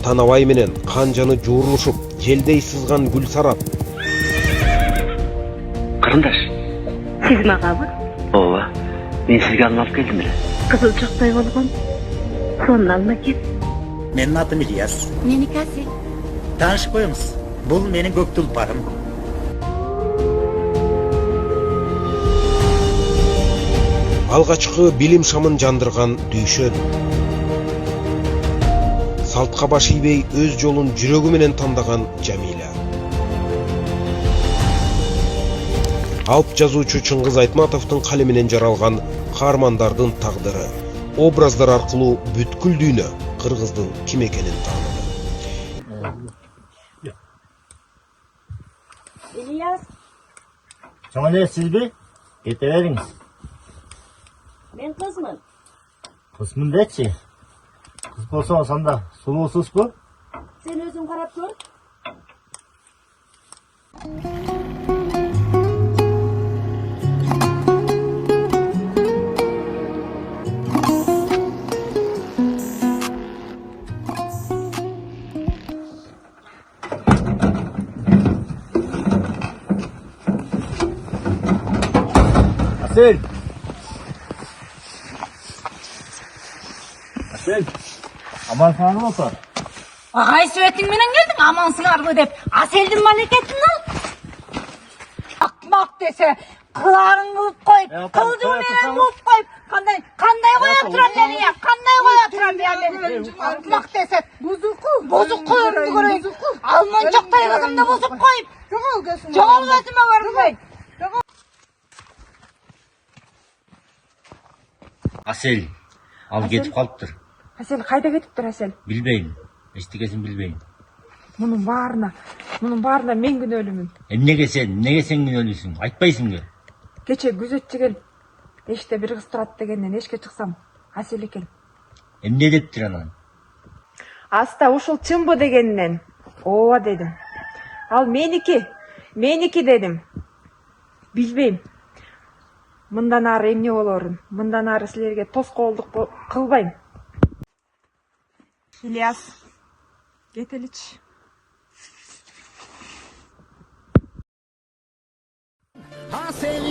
Танабай менен канжаны жуурулушуп, желдей сызган Гүлсарат. Кырындаш. Сиз магабы? Ооба. Мен сизге алып келдим эле. Кызыл чоктой болгон. Сонун алма экен. Менин атым Ильяс. Меники Асел. Таанышып коебуз. Бул менин көк тулпарым. Алгачкы билим шамын жандырган Дүйшөн. Салтка баш ийбей өз жолун жүрөгү менен тандаган Жамиля. Алп жазуучу Чыңгыз Айтматовдун калеминен жаралган каармандардын тагдыры, образдар аркылуу бүткүл дүйнө кыргыздын ким экенин тааныды. Ильяс, Чоң эле сизби? Кете бериңиз. мен кызмын. Кызмын дечи. Кыз болсоңуз анда сулуусузбу? Sen özün karap gör. Asel. Asel. Aman sana olsa. Ağay süretin menen geldin amansın ardı dep. Asel'din maleketini al. Akmak dese kılarını kılıp koyup, kılıcını menen kılıp koyup. Kanday koya turan beni ya, kanday koya turan beni. Akmak dese bozuk koyuyoruz göreyim. Alman çoktay kızımda bozuk koyup. Çoğal gözüme varım ben. Asel. Al ketip kalıptır. Асел кайда кетиптир Асел? Билбейм. Эчтекесин билбейм. Мунун баарына мен күнөөлүүмүн. Неге сен күнөөлүүсүң? Айтпайсыңбы? Кече күзөтчү келип эшикте бир кыз турат дегенден эшикке чыксам Асел экен. Эмне дептир анан? Аста ушул чынбы дегенинен ооба дедим. Ал меники дедим. Билбейм. Мындан ары эмне болорун, мындан ары силерге тоскоолдук кылбайм. Ильяс, кетеличи. Asel